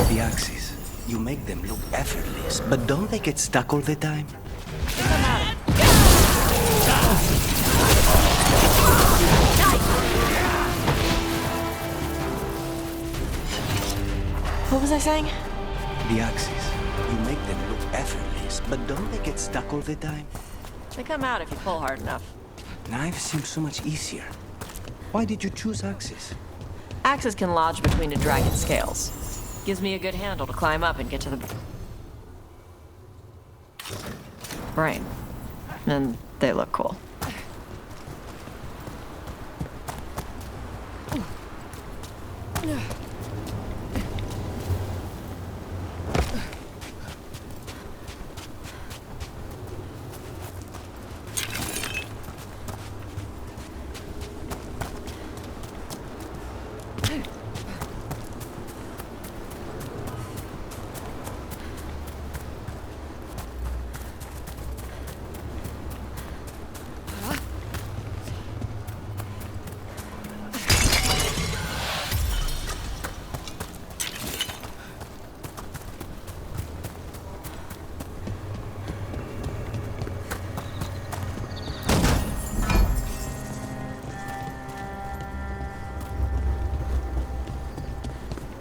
The axes. You make them look effortless, but don't they get stuck all the time? What was I saying? The axes. You make them look effortless, but don't they get stuck all the time? They come out if you pull hard enough. Knives seem so much easier. Why did you choose axes? Axes can lodge between a dragon's scales. Gives me a good handle to climb up and get to the brain. And they look cool.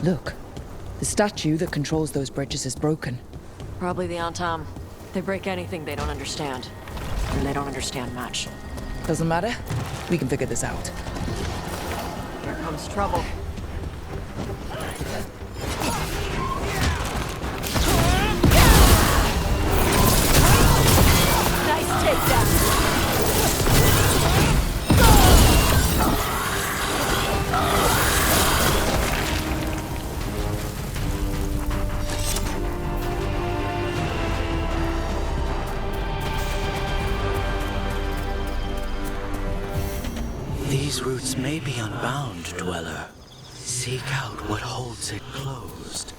Look, the statue that controls those bridges is broken. Probably the Antam. They break anything they don't understand. And they don't understand much. Doesn't matter. We can figure this out. Here comes trouble. Nice takedown. These roots may be unbound, Dweller. Seek out what holds it closed.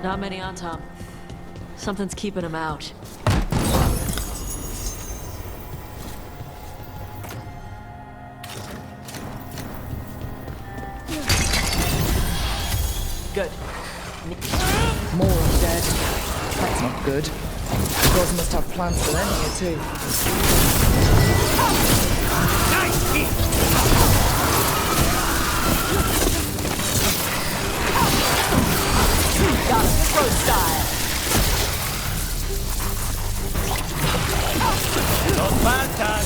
Not many on Tom. Something's keeping him out. Good. More undead. That's not good. The gods must have plans for them here too. Nice hit! Got him, pro style. Not bad, Dad.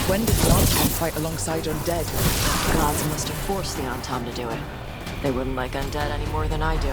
When did the Antam fight alongside undead? Gods must have forced the Antam to do it. They wouldn't like undead any more than I do.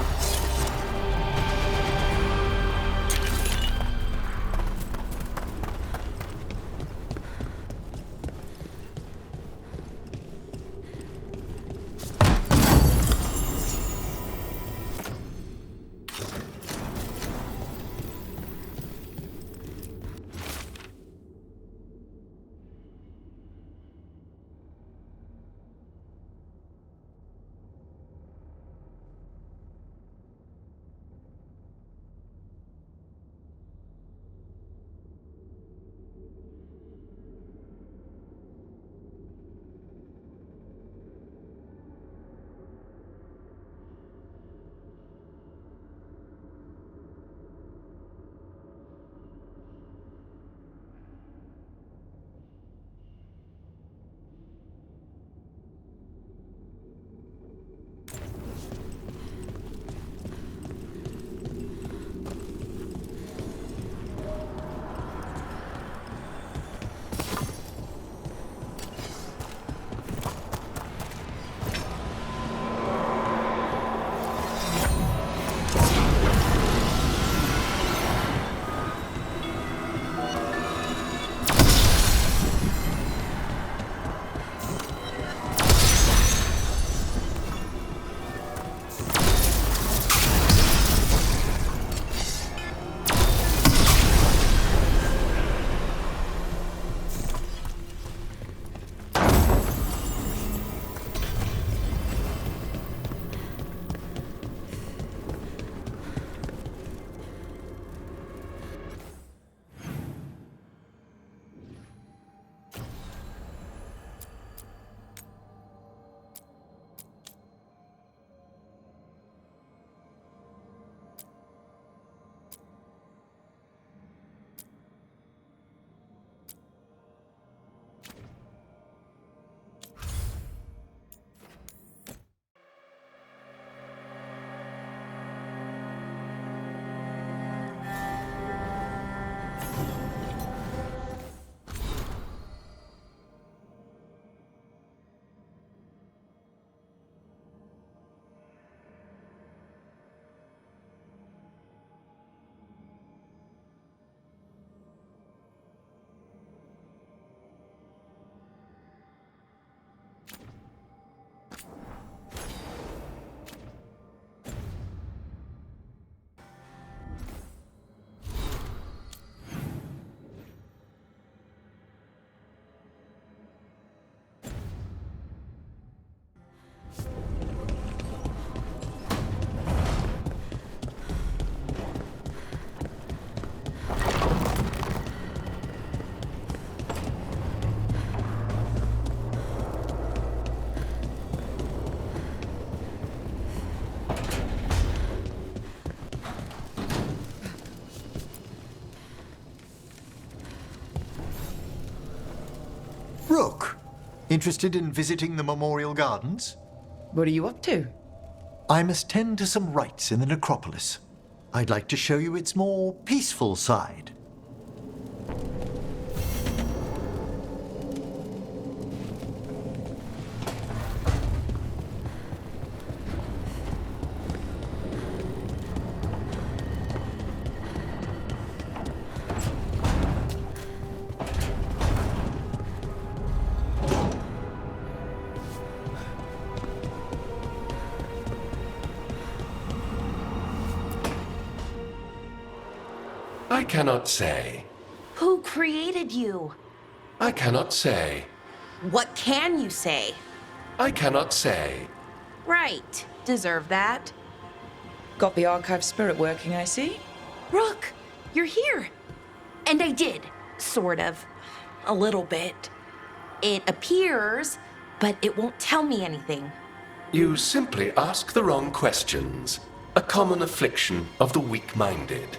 Interested in visiting the Memorial Gardens? What are you up to? I must tend to some rites in the necropolis. I'd like to show you its more peaceful side. I cannot say. Who created you? I cannot say. What can you say? I cannot say. Right. Deserve that. Got the archive spirit working, I see. Rook, you're here. And I did. Sort of. A little bit. It appears, but it won't tell me anything. You simply ask the wrong questions. A common affliction of the weak-minded.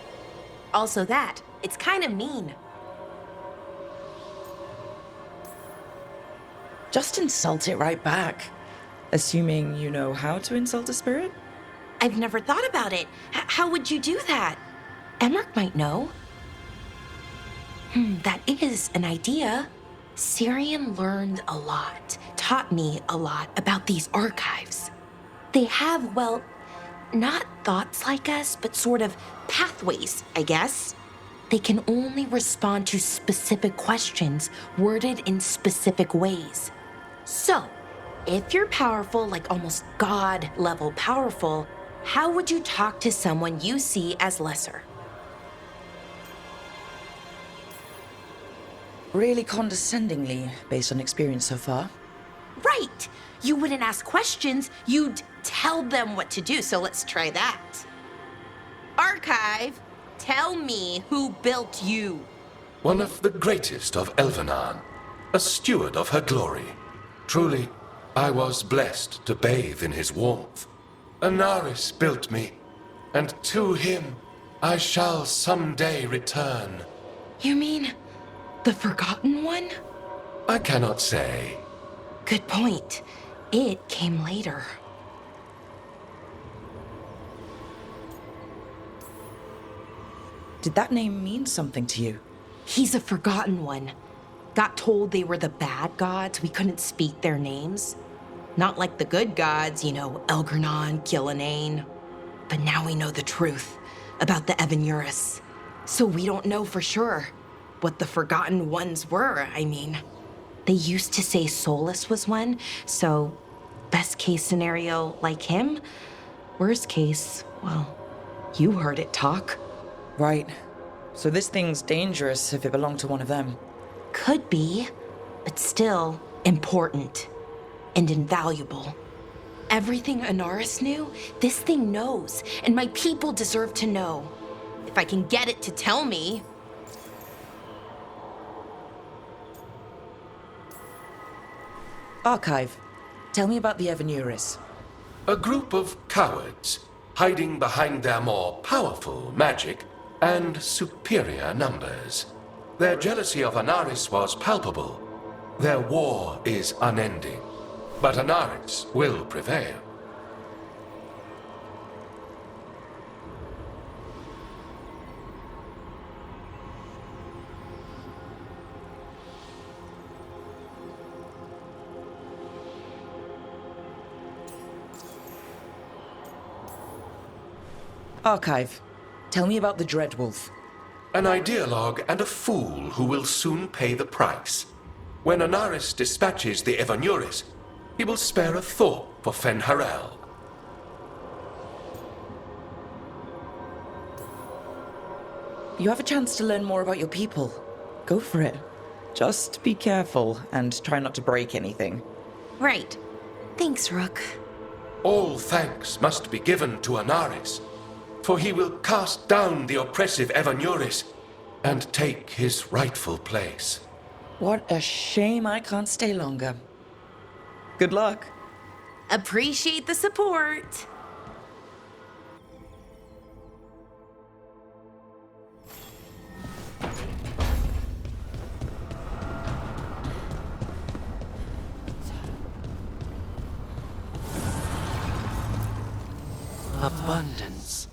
Also that. It's kind of mean. Just insult it right back. Assuming you know how to insult a spirit? I've never thought about it. How would you do that? Emmerich might know. That is an idea. Syrian learned a lot, taught me a lot about these archives. They have, well, not thoughts like us, but sort of pathways, I guess. They can only respond to specific questions worded in specific ways. So, if you're powerful, like almost God-level powerful, how would you talk to someone you see as lesser? Really condescendingly, based on experience so far. Right! You wouldn't ask questions, you'd tell them what to do, so let's try that. Archive, tell me who built you. One of the greatest of Elvenan, a steward of her glory. Truly, I was blessed to bathe in his warmth. Anaris built me, and to him I shall someday return. You mean the Forgotten One? I cannot say. Good point. It came later. Did that name mean something to you? He's a Forgotten One. Got told they were the bad gods, we couldn't speak their names. Not like the good gods, you know, Elgernon, Gillenane. But now we know the truth about the Evanuris. So we don't know for sure what the Forgotten Ones were, I mean. They used to say Solus was one, so best case scenario like him. Worst case, well, you heard it talk. Right. So this thing's dangerous if it belonged to one of them. Could be, but still important and invaluable. Everything Anaris knew, this thing knows, and my people deserve to know. If I can get it to tell me. Archive, tell me about the Evanuris. A group of cowards hiding behind their more powerful magic and superior numbers. Their jealousy of Anaris was palpable. Their war is unending. But Anaris will prevail. Archive, tell me about the Dreadwolf. An ideologue and a fool who will soon pay the price. When Anaris dispatches the Evanuris, he will spare a thought for Fen'Harel. You have a chance to learn more about your people. Go for it. Just be careful and try not to break anything. Right. Thanks, Rook. All thanks must be given to Anaris, for he will cast down the oppressive Evanuris and take his rightful place. What a shame I can't stay longer. Good luck. Appreciate the support. abundance.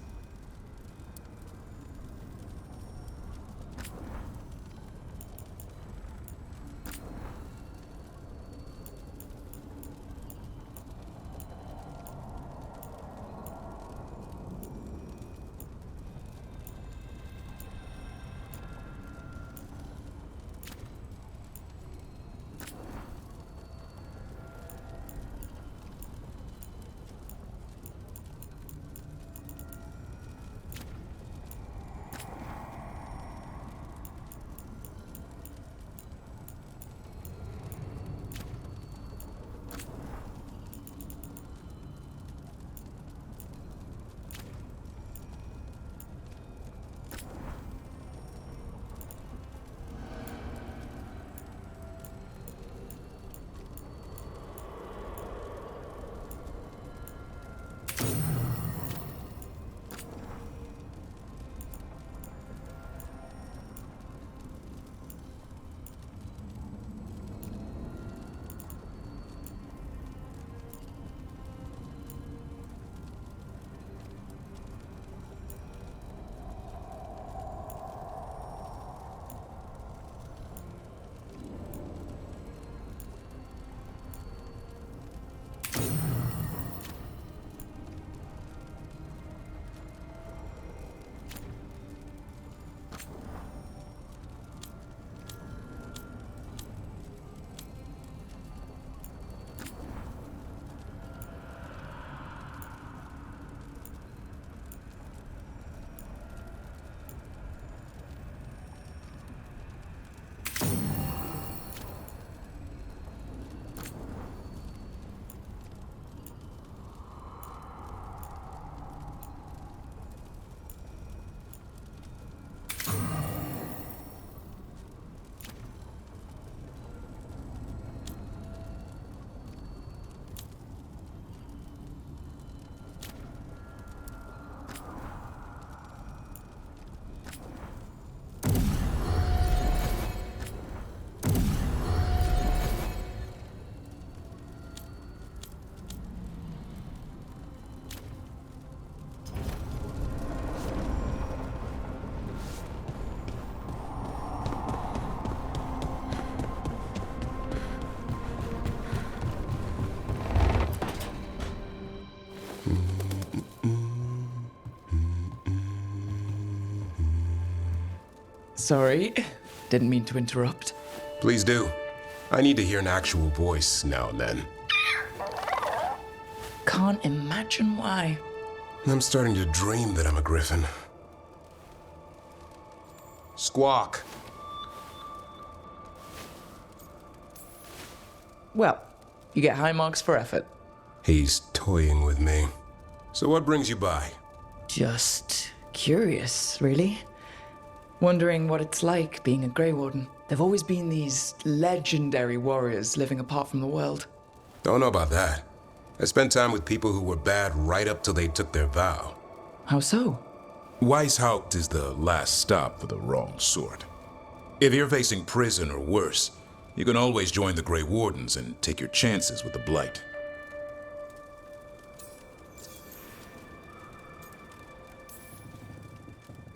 Sorry, didn't mean to interrupt. Please do. I need to hear an actual voice now and then. Can't imagine why. I'm starting to dream that I'm a griffin. Squawk. Well, you get high marks for effort. He's toying with me. So what brings you by? Just curious, really. Wondering what it's like being a Grey Warden. There've always been these legendary warriors living apart from the world. Don't know about that. I spent time with people who were bad right up till they took their vow. How so? Weishaupt is the last stop for the wrong sort. If you're facing prison or worse, you can always join the Grey Wardens and take your chances with the Blight.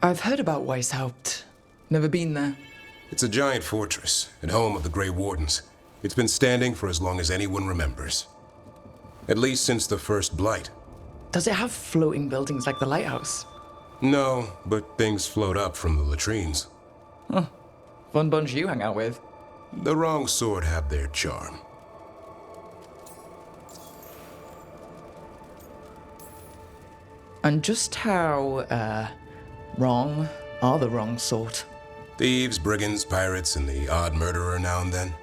I've heard about Weishaupt. Never been there. It's a giant fortress and home of the Grey Wardens. It's been standing for as long as anyone remembers. At least since the first Blight. Does it have floating buildings like the lighthouse? No, but things float up from the latrines. Huh. Fun bunch you hang out with. The wrong sort have their charm. And just how, wrong are the wrong sort? Thieves, brigands, pirates, and the odd murderer now and then.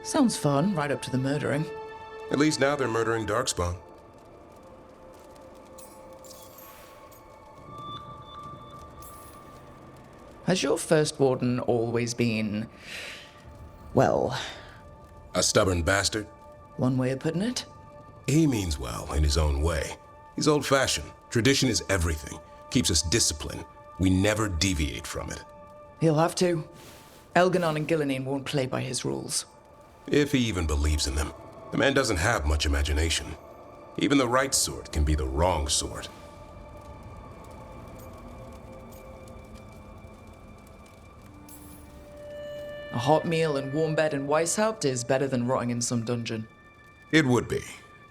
Sounds fun, right up to the murdering. At least now they're murdering Darkspawn. Has your first warden always been, well, A stubborn bastard? one way of putting it? He means well in his own way. He's old-fashioned. Tradition is everything. Keeps us disciplined. We never deviate from it. He'll have to. Elganon and Gillenane won't play by his rules. If he even believes in them. The man doesn't have much imagination. Even the right sort can be the wrong sort. A hot meal and warm bed in Weishaupt is better than rotting in some dungeon. It would be,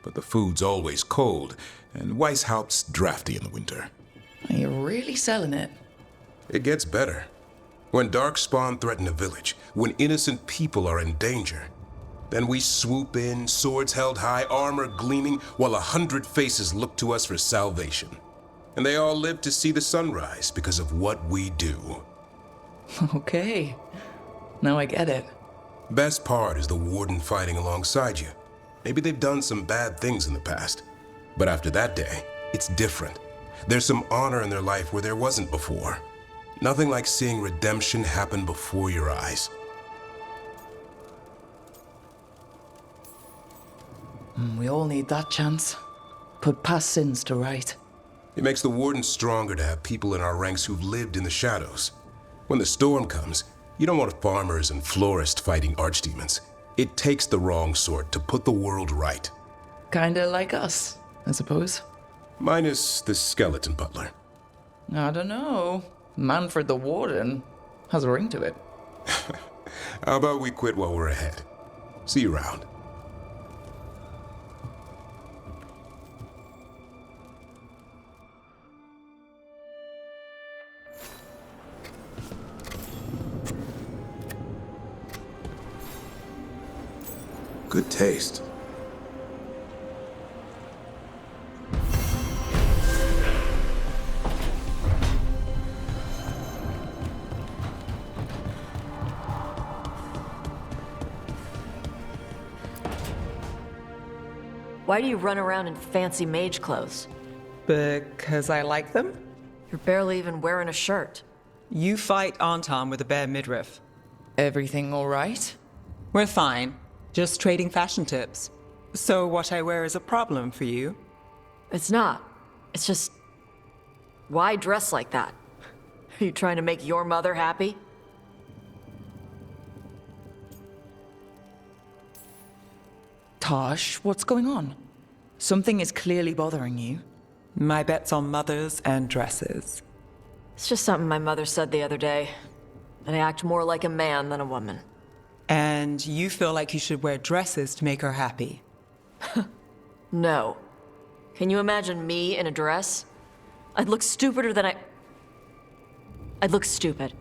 but the food's always cold, and Weishaupt's drafty in the winter. Are you really selling it? It gets better. When darkspawn threaten a village, when innocent people are in danger, then we swoop in, swords held high, armor gleaming, while 100 faces look to us for salvation. And they all live to see the sunrise because of what we do. Okay. Now I get it. Best part is the warden fighting alongside you. Maybe they've done some bad things in the past, but after that day, it's different. There's some honor in their life where there wasn't before. Nothing like seeing redemption happen before your eyes. We all need that chance. Put past sins to right. It makes the warden stronger to have people in our ranks who've lived in the shadows. When the storm comes, you don't want farmers and florists fighting archdemons. It takes the wrong sort to put the world right. Kinda like us, I suppose. Minus the skeleton butler. I don't know. Manfred the Warden has a ring to it. How about we quit while we're ahead? See you around. Good taste. Why do you run around in fancy mage clothes? Because I like them? You're barely even wearing a shirt. You fight Anton with a bare midriff. Everything all right? We're fine. Just trading fashion tips. So what I wear is a problem for you? It's not. It's just... Why dress like that? Are you trying to make your mother happy? Tosh, what's going on? Something is clearly bothering you. My bet's on mothers and dresses. It's just something my mother said the other day. That I act more like a man than a woman. And you feel like you should wear dresses to make her happy? No. Can you imagine me in a dress? I'd look stupider than I'd look stupid.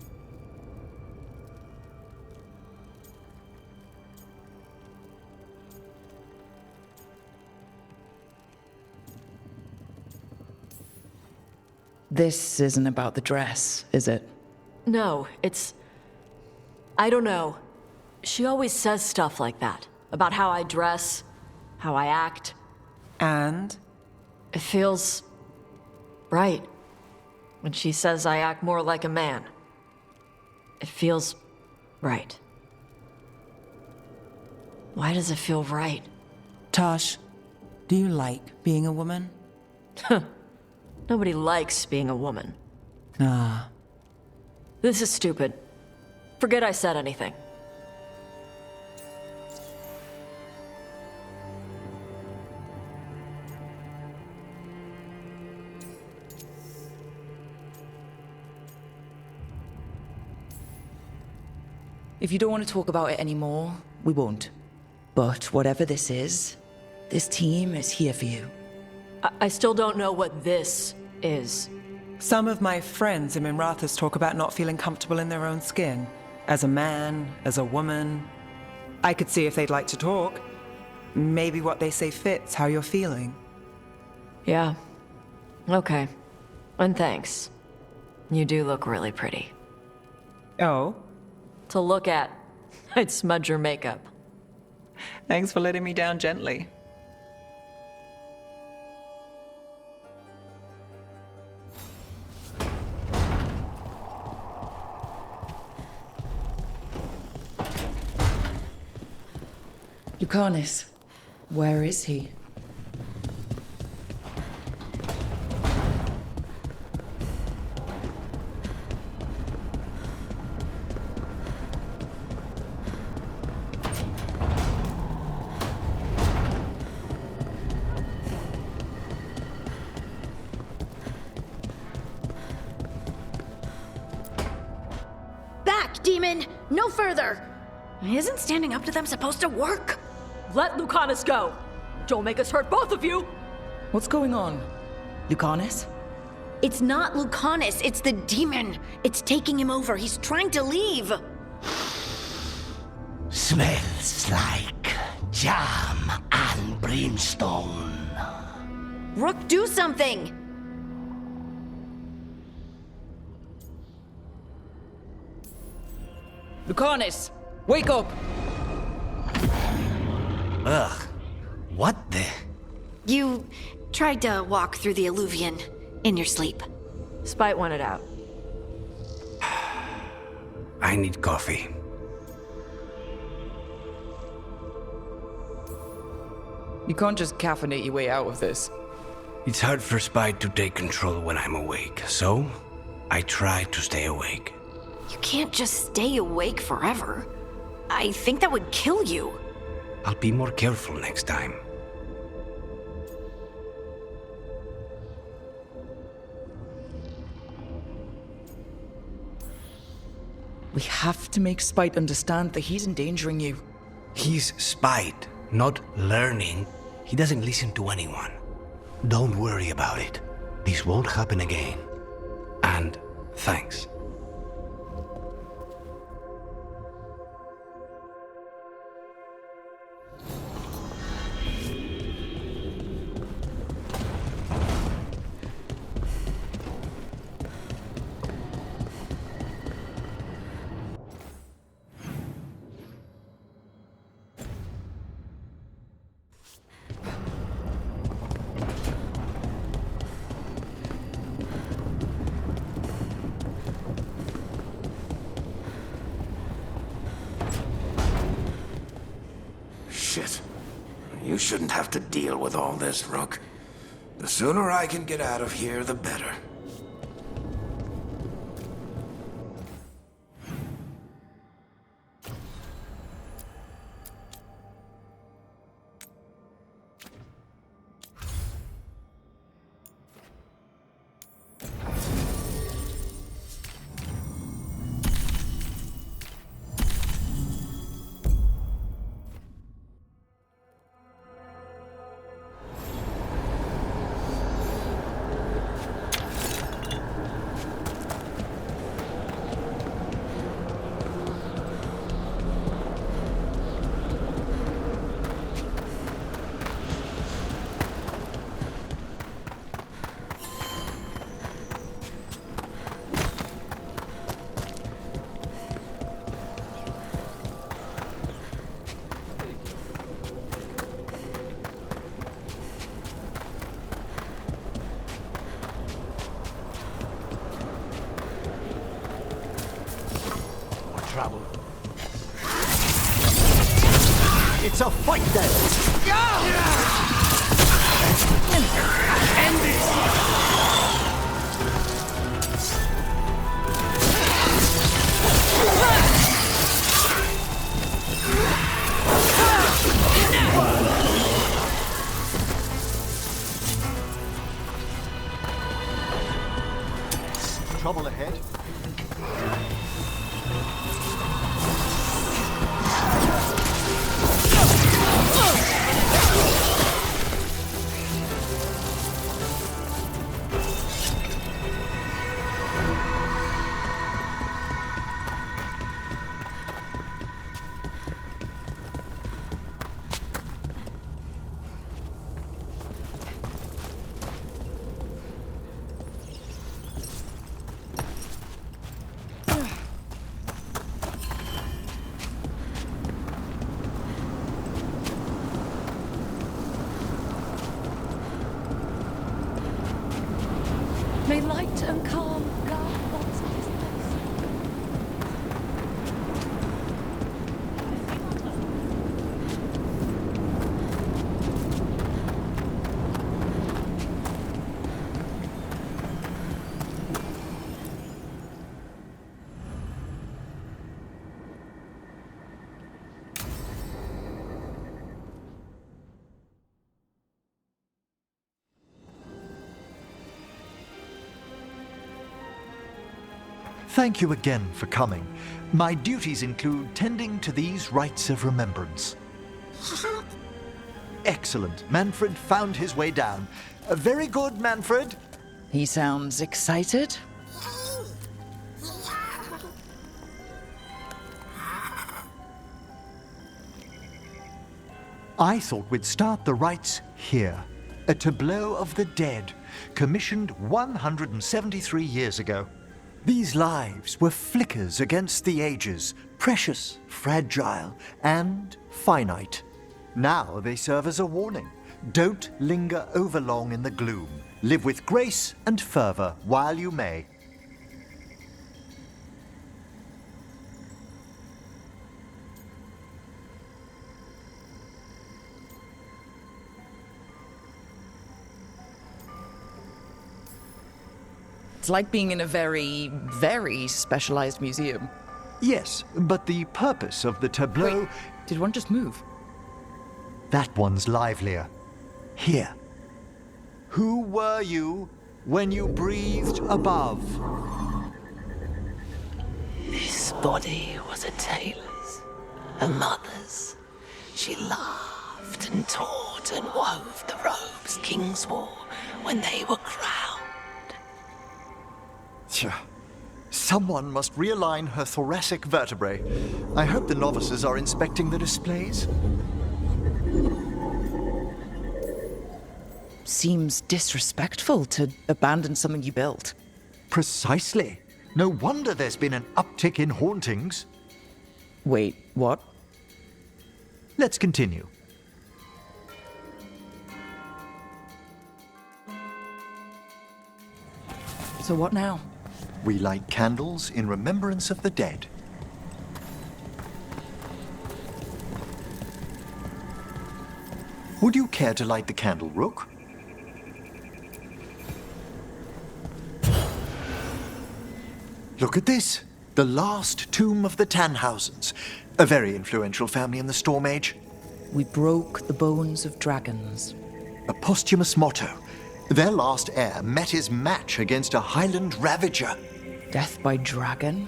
This isn't about the dress, is it? No, it's... I don't know. She always says stuff like that. About how I dress, how I act. And? It feels... right. When she says I act more like a man. It feels... right. Why does it feel right? Tosh, do you like being a woman? Nobody likes being a woman. Ah. This is stupid. Forget I said anything. If you don't want to talk about it anymore, we won't. But whatever this is, this team is here for you. I still don't know what this is. Some of my friends in Minrathous talk about not feeling comfortable in their own skin. As a man, as a woman. I could see if they'd like to talk. Maybe what they say fits how you're feeling. Yeah. Okay. And thanks. You do look really pretty. Oh? To look at, I'd smudge your makeup. Thanks for letting me down gently. Lucanus, where is he? Back, demon! No further! Isn't standing up to them supposed to work? Let Lucanus go! Don't make us hurt both of you! What's going on? Lucanus? It's not Lucanus, it's the demon. It's taking him over. He's trying to leave. Smells like jam and brimstone. Rook, do something! Lucanus! Wake up! Ugh. What the? You tried to walk through the Alluvion in your sleep. Spite wanted out. I need coffee. You can't just caffeinate your way out of this. It's hard for Spite to take control when I'm awake, so I try to stay awake. You can't just stay awake forever. I think that would kill you. I'll be more careful next time. We have to make Spite understand that he's endangering you. He's Spite, not learning. He doesn't listen to anyone. Don't worry about it. This won't happen again. And thanks. Shit. You shouldn't have to deal with all this, Rook. The sooner I can get out of here, the better. Trouble. It's a fight then! End this! Trouble ahead. May light and calm guard thoughts of this place. Thank you again for coming. My duties include tending to these rites of remembrance. Excellent. Manfred found his way down. Very good, Manfred. He sounds excited. I thought we'd start the rites here. A tableau of the dead, commissioned 173 years ago. These lives were flickers against the ages, precious, fragile, and finite. Now they serve as a warning. Don't linger overlong in the gloom. Live with grace and fervor while you may. It's like being in a very, very specialized museum. Yes, but the purpose of the tableau... Wait, did one just move? That one's livelier. Here. Who were you when you breathed above? This body was a tailor's, a mother's. She laughed and taught and wove the robes kings wore when they were crowned. Someone must realign her thoracic vertebrae. I hope the novices are inspecting the displays. Seems disrespectful to abandon something you built. Precisely. No wonder there's been an uptick in hauntings. Wait, what? Let's continue. So what now? We light candles in remembrance of the dead. Would you care to light the candle, Rook? Look at this. The last tomb of the Tannhausens. A very influential family in the Storm Age. We broke the bones of dragons. A posthumous motto. Their last heir met his match against a Highland Ravager. Death by dragon?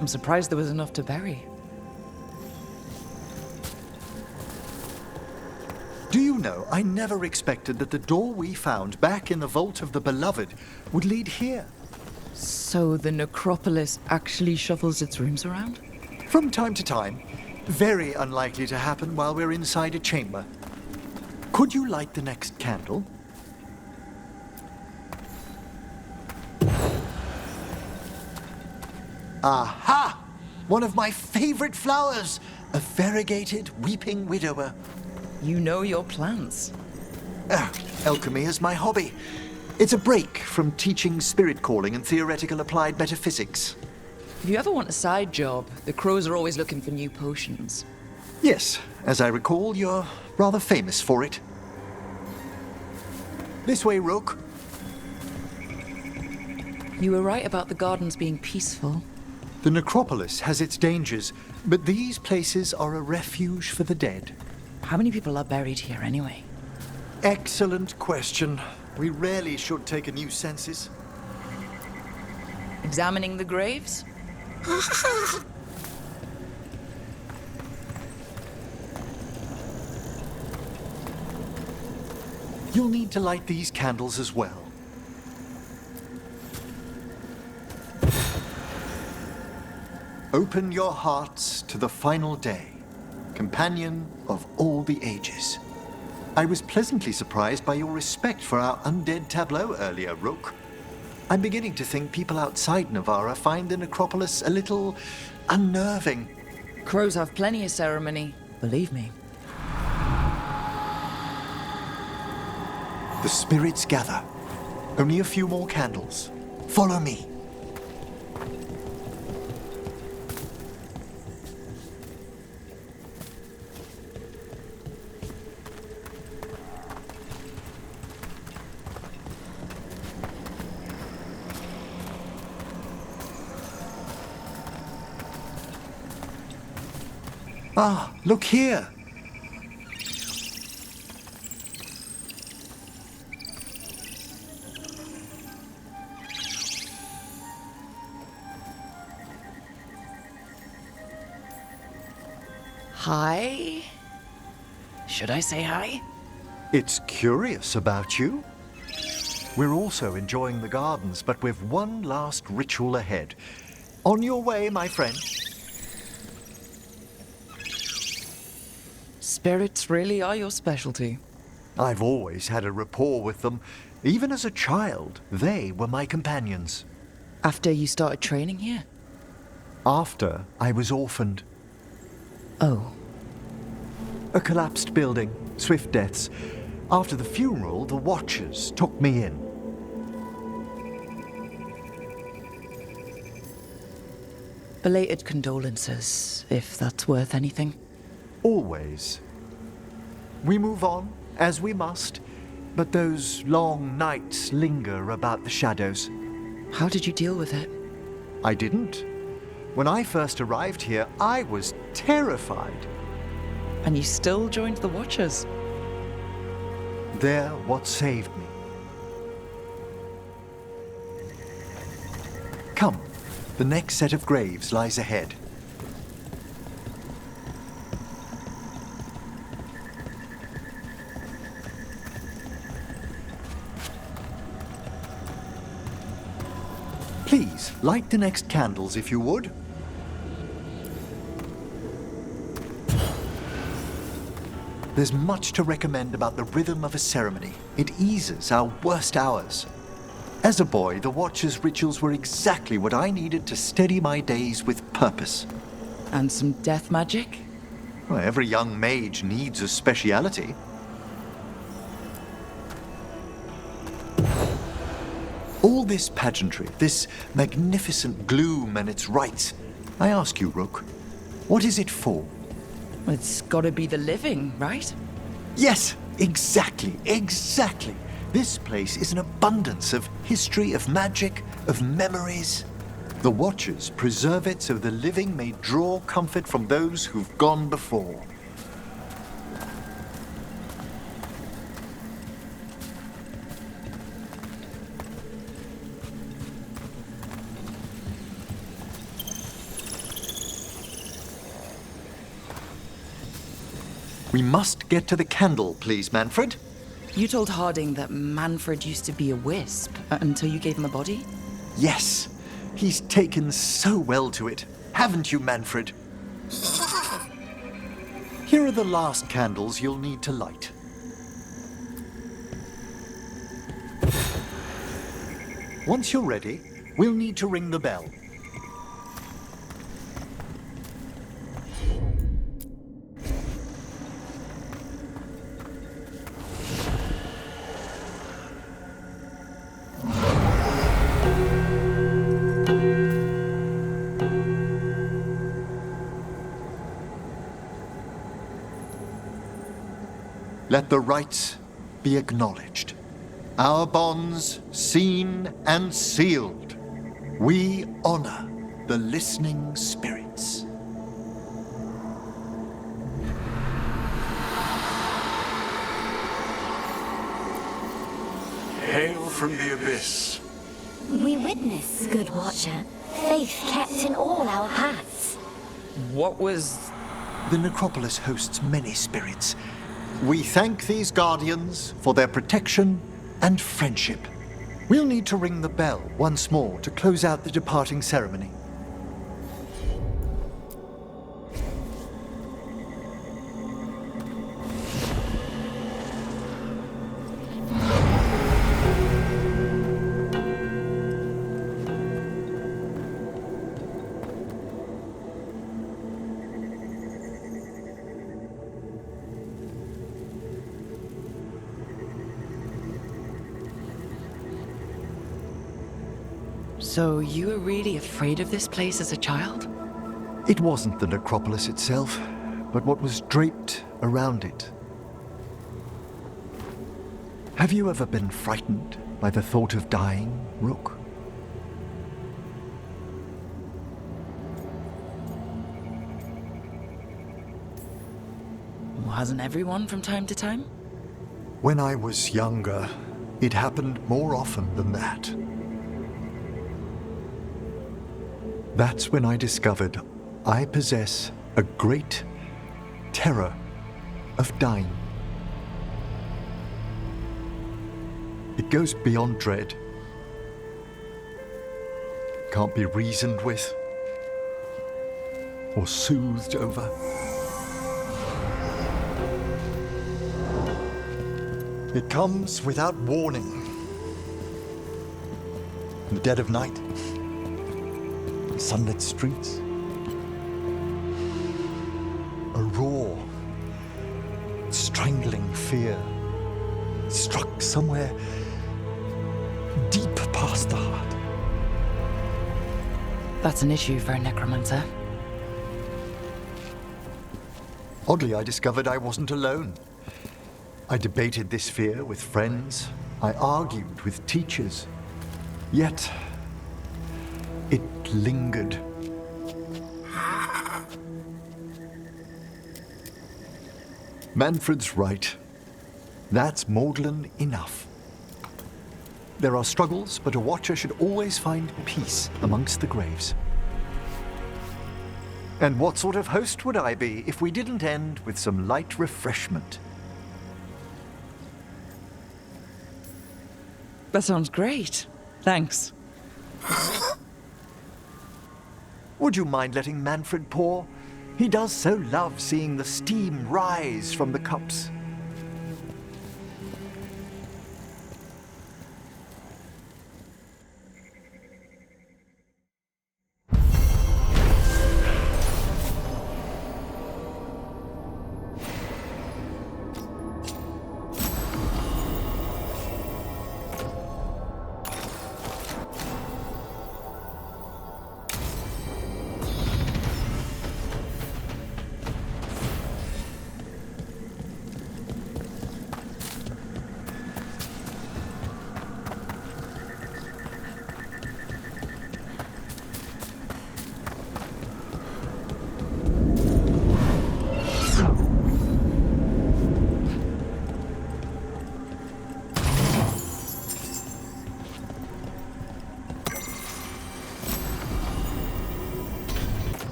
I'm surprised there was enough to bury. Do you know, I never expected that the door we found back in the Vault of the Beloved would lead here. So the necropolis actually shuffles its rooms around? From time to time. Very unlikely to happen while we're inside a chamber. Could you light the next candle? Aha! One of my favorite flowers! A variegated weeping widower. You know your plants. Alchemy is my hobby. It's a break from teaching spirit calling and theoretical applied metaphysics. If you ever want a side job, the crows are always looking for new potions. Yes, as I recall, you're rather famous for it. This way, Rook. You were right about the gardens being peaceful. The necropolis has its dangers, but these places are a refuge for the dead. How many people are buried here anyway? Excellent question. We rarely should take a new census. Examining the graves? You'll need to light these candles as well. Open your hearts to the final day, companion of all the ages. I was pleasantly surprised by your respect for our undead tableau earlier, Rook. I'm beginning to think people outside Navarra find the necropolis a little unnerving. Crows have plenty of ceremony, believe me. The spirits gather. Only a few more candles. Follow me. Ah, look here! Hi? Should I say hi? It's curious about you. We're also enjoying the gardens, but we've one last ritual ahead. On your way, my friend. Spirits really are your specialty. I've always had a rapport with them. Even as a child, they were my companions. After you started training here? After I was orphaned. Oh. A collapsed building, swift deaths. After the funeral, the Watchers took me in. Belated condolences, if that's worth anything. Always. We move on, as we must, but those long nights linger about the shadows. How did you deal with it? I didn't. When I first arrived here, I was terrified. And you still joined the Watchers? They're what saved me. Come, the next set of graves lies ahead. Please, light the next candles if you would. There's much to recommend about the rhythm of a ceremony. It eases our worst hours. As a boy, the Watcher's rituals were exactly what I needed to steady my days with purpose. And some death magic? Well, every young mage needs a speciality. All this pageantry, this magnificent gloom and its rites, I ask you, Rook, what is it for? It's gotta be the living, right? Yes, exactly. This place is an abundance of history, of magic, of memories. The Watchers preserve it so the living may draw comfort from those who've gone before. We must get to the candle, please, Manfred. You told Harding that Manfred used to be a wisp until you gave him the body? Yes, he's taken so well to it. Haven't you, Manfred? Here are the last candles you'll need to light. Once you're ready, we'll need to ring the bell. Let the rites be acknowledged. Our bonds seen and sealed. We honor the listening spirits. Hail from the abyss. We witness, good Watcher, faith kept in all our paths. What was... The necropolis hosts many spirits. We thank these guardians for their protection and friendship. We'll need to ring the bell once more to close out the departing ceremony. So you were really afraid of this place as a child? It wasn't the necropolis itself, but what was draped around it. Have you ever been frightened by the thought of dying, Rook? Well, hasn't everyone from time to time? When I was younger, it happened more often than that. That's when I discovered I possess a great terror of dying. It goes beyond dread. Can't be reasoned with or soothed over. It comes without warning. In the dead of night, sunlit streets, a raw, strangling fear struck somewhere deep past the heart. That's an issue for a necromancer. Oddly, I discovered I wasn't alone. I debated this fear with friends. I argued with teachers. Yet, it lingered. Manfred's right. That's maudlin enough. There are struggles, but a watcher should always find peace amongst the graves. And what sort of host would I be if we didn't end with some light refreshment? That sounds great. Thanks. Would you mind letting Manfred pour? He does so love seeing the steam rise from the cups.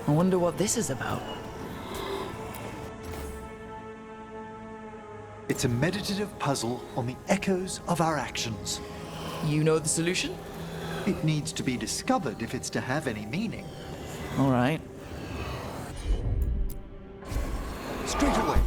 I wonder what this is about. It's a meditative puzzle on the echoes of our actions. You know the solution? It needs to be discovered if it's to have any meaning. All right. Straight away.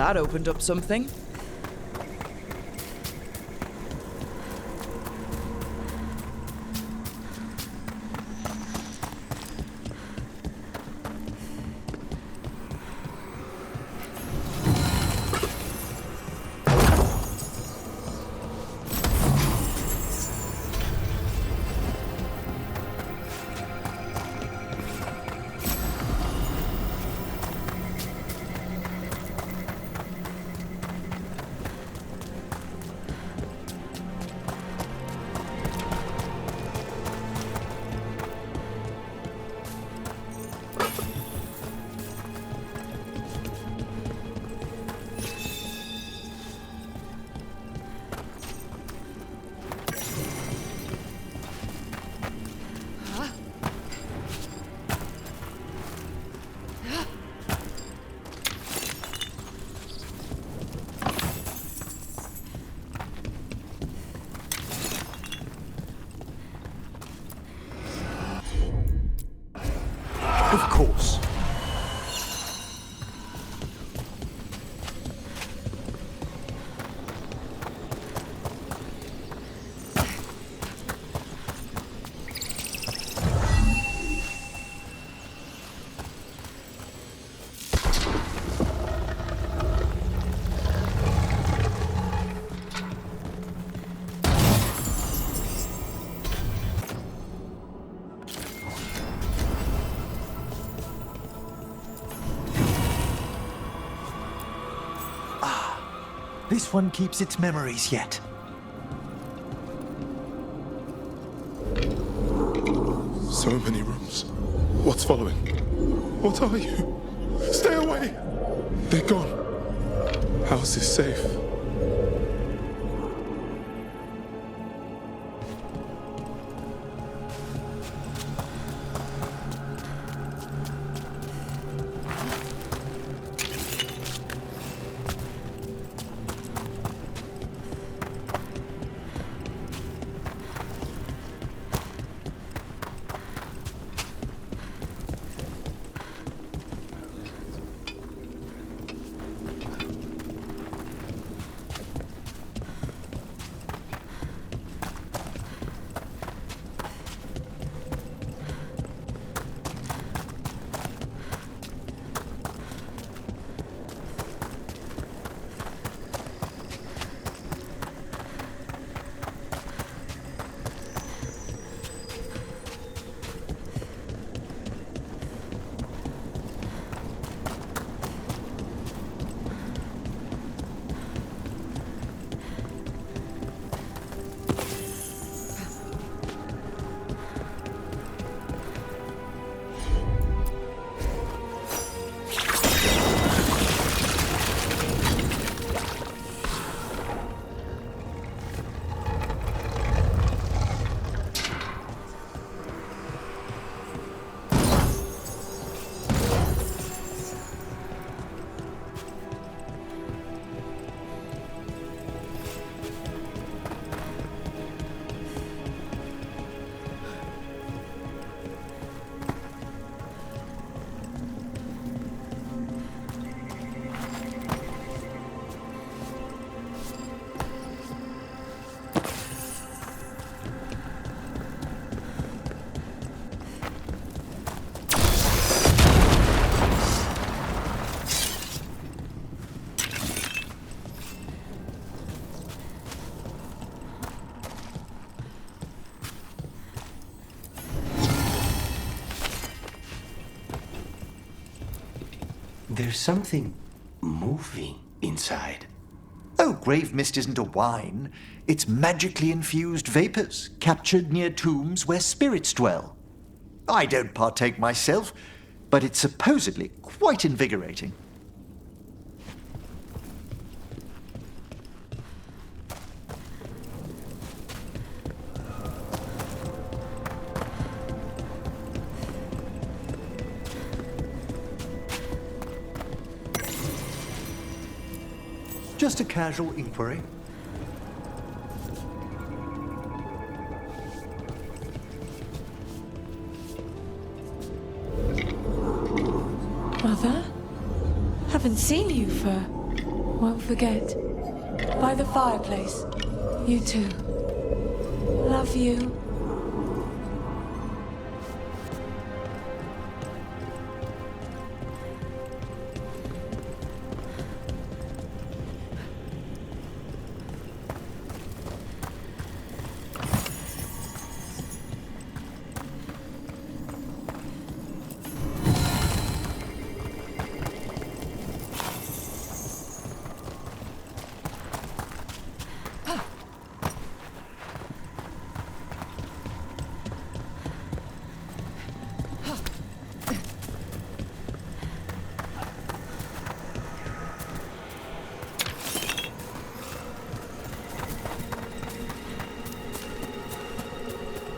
That opened up something. Of course. This one keeps its memories yet. So many rooms. What's following? What are you? Stay away! They're gone. House is safe. There's something moving inside. Oh, grave mist isn't a wine. It's magically infused vapors, captured near tombs where spirits dwell. I don't partake myself, but it's supposedly quite invigorating. Just a casual inquiry. Mother? Haven't seen you for Won't forget. By the fireplace. You too. Love you.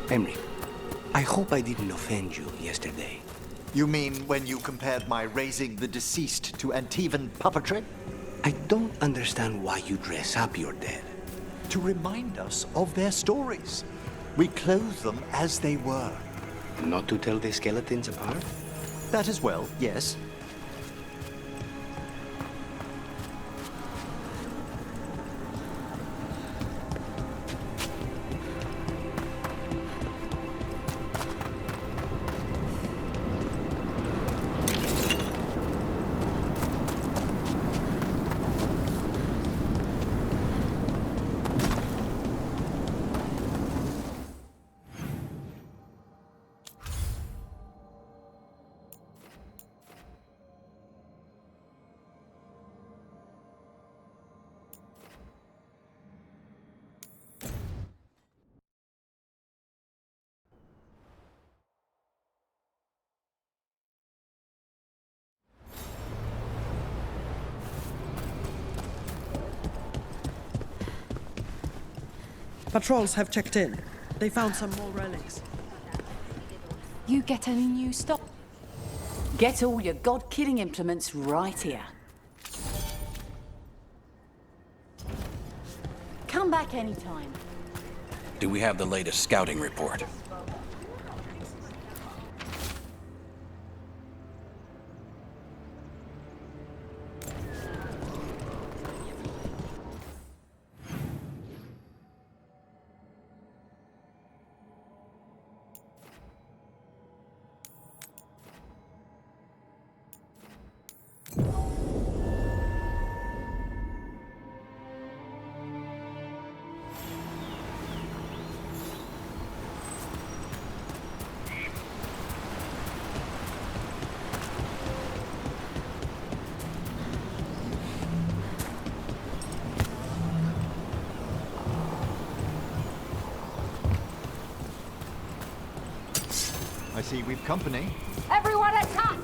Henry, I hope I didn't offend you yesterday. You mean when you compared my raising the deceased to Antivan puppetry? I don't understand why you dress up your dead. To remind us of their stories. We clothe them as they were. Not to tell the skeletons apart? That as well, yes. Patrols have checked in. They found some more relics. You get any new stock? Get all your god-killing implements right here. Come back anytime. Do we have the latest scouting report? I see we've company. Everyone attack!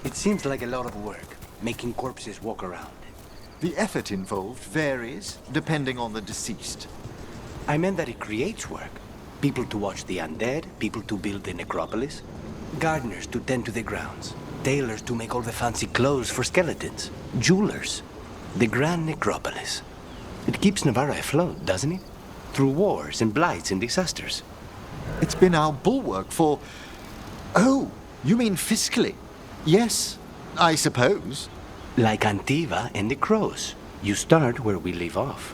It seems like a lot of work, making corpses walk around. The effort involved varies, depending on the deceased. I meant that it creates work. People to watch the undead, people to build the necropolis, gardeners to tend to the grounds, tailors to make all the fancy clothes for skeletons, jewelers. The grand necropolis. It keeps Navarra afloat, doesn't it? Through wars and blights and disasters. It's been our bulwark for... Oh, you mean fiscally? Yes, I suppose. Like Antiva and the crows. You start where we leave off.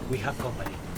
We have company.